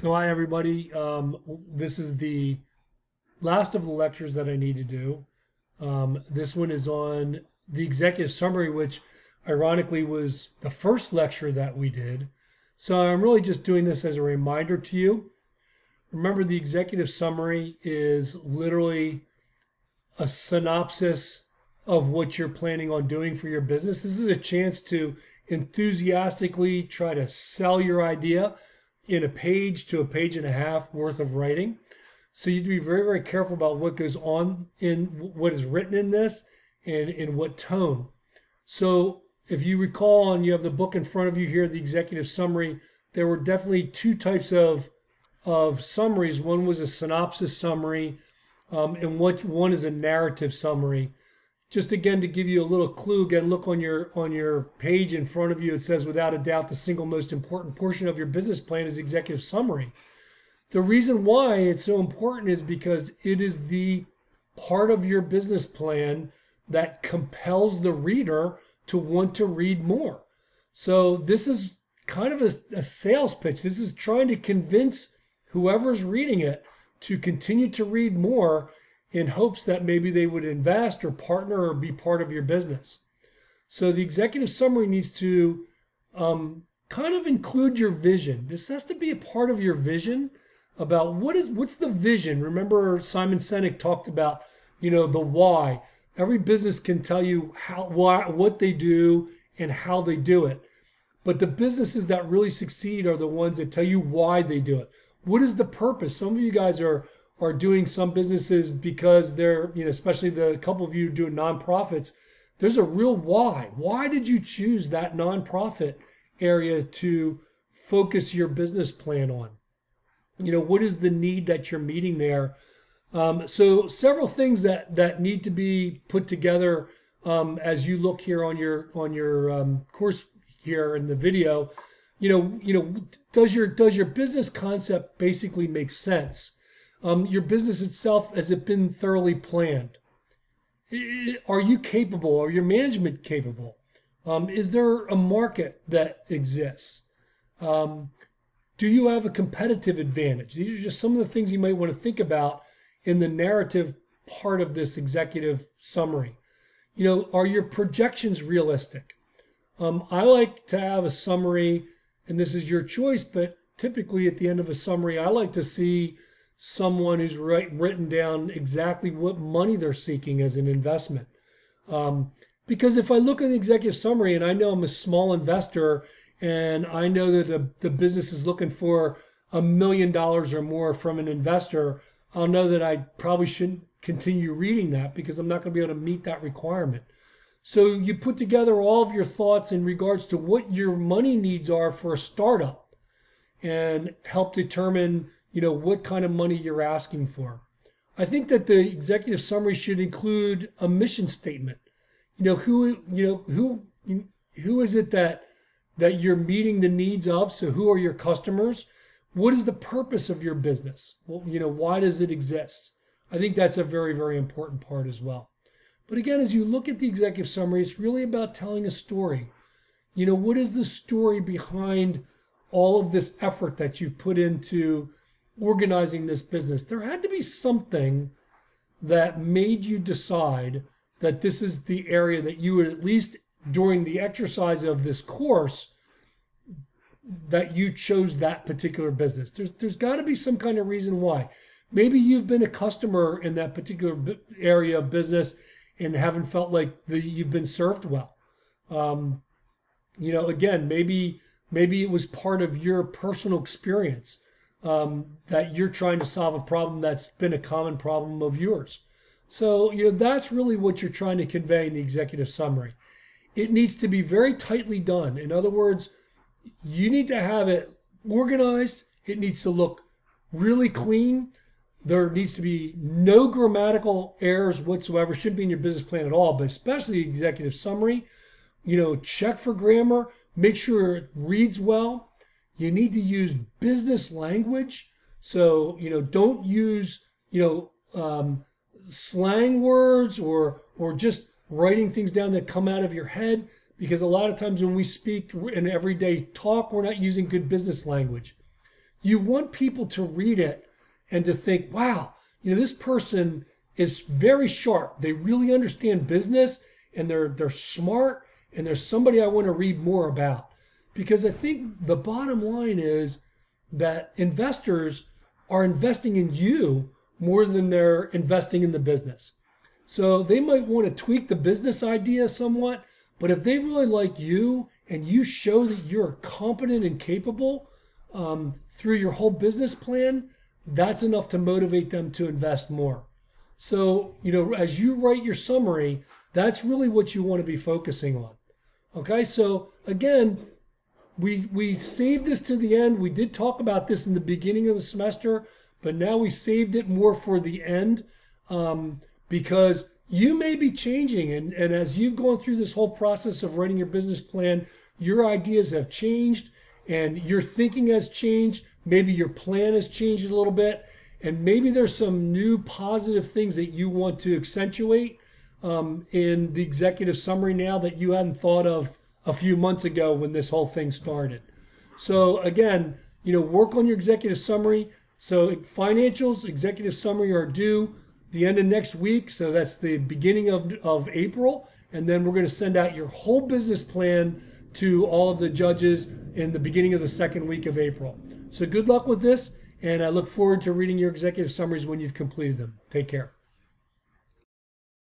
So hi everybody. This is the last of the lectures that I need to do. This one is on the executive summary, which ironically was the first lecture that we did. So I'm really just doing this as a reminder to you. Remember, the executive summary is literally a synopsis of what you're planning on doing for your business. This is a chance to enthusiastically try to sell your idea in a page to a page and a half worth of writing. So you have to be very, very careful about what goes on in what is written in this and in what tone. So if you recall, and you have the book in front of you here, the executive summary, there were definitely two types of summaries. One was a synopsis summary, and one is a narrative summary. Just again to give you a little clue, again, look on your page in front of you. It says, without a doubt, the single most important portion of your business plan is executive summary. The reason why it's so important is because it is the part of your business plan that compels the reader to want to read more. So this is kind of a sales pitch. This is trying to convince whoever's reading it to continue to read more in hopes that maybe they would invest or partner or be part of your business. So the executive summary needs to kind of include your vision. This has to be a part of your vision about what's the vision. Remember, Simon Sinek talked about, the why. Every business can tell you what they do and how they do it. But the businesses that really succeed are the ones that tell you why they do it. What is the purpose? Some of you guys are doing some businesses because they're, especially the couple of you doing nonprofits, there's a real why. Why did you choose that nonprofit area to focus your business plan on? What is the need that you're meeting there? So several things that need to be put together as you look here on your course here in the video. Does your business concept basically make sense? Your business itself, has it been thoroughly planned? Are you capable? Are your management capable? Is there a market that exists? Do you have a competitive advantage? These are just some of the things you might want to think about in the narrative part of this executive summary. Are your projections realistic? I like to have a summary, and this is your choice, but typically at the end of a summary, I like to see someone who's written down exactly what money they're seeking as an investment. Because if I look at the executive summary and I know I'm a small investor and I know that the business is looking for $1 million or more from an investor, I'll know that I probably shouldn't continue reading that because I'm not going to be able to meet that requirement. So you put together all of your thoughts in regards to what your money needs are for a startup and help determine what kind of money you're asking for. I think that the executive summary should include a mission statement. Who is it that you're meeting the needs of? So who are your customers? What is the purpose of your business? Well, why does it exist? I think that's a very, very important part as well. But again, as you look at the executive summary, it's really about telling a story. What is the story behind all of this effort that you've put into organizing this business? There had to be something that made you decide that this is the area that you would, at least during the exercise of this course, that you chose that particular business. There's got to be some kind of reason why. Maybe you've been a customer in that particular area of business and haven't felt like you've been served well. Again, maybe it was part of your personal experience that you're trying to solve a problem that's been a common problem of yours. So, that's really what you're trying to convey in the executive summary. It needs to be very tightly done. In other words, you need to have it organized. It needs to look really clean. There needs to be no grammatical errors whatsoever. Shouldn't be in your business plan at all, but especially the executive summary. Check for grammar. Make sure it reads well. You need to use business language. So, don't use, slang words or just writing things down that come out of your head, because a lot of times when we speak in everyday talk, we're not using good business language. you want people to read it and to think, wow, this person is very sharp. They really understand business, and they're smart, and there's somebody I want to read more about. Because I think the bottom line is that investors are investing in you more than they're investing in the business. So they might want to tweak the business idea somewhat, but if they really like you and you show that you're competent and capable through your whole business plan, that's enough to motivate them to invest more. So, as you write your summary, that's really what you want to be focusing on. Okay, so again, we saved this to the end. We did talk about this in the beginning of the semester, but now we saved it more for the end because you may be changing. And as you've gone through this whole process of writing your business plan, your ideas have changed and your thinking has changed. Maybe your plan has changed a little bit. And maybe there's some new positive things that you want to accentuate in the executive summary now that you hadn't thought of a few months ago when this whole thing started. So again, work on your executive summary. So financials, executive summary are due the end of next week. So that's the beginning of April. And then we're going to send out your whole business plan to all of the judges in the beginning of the second week of April. So good luck with this. And I look forward to reading your executive summaries when you've completed them. Take care.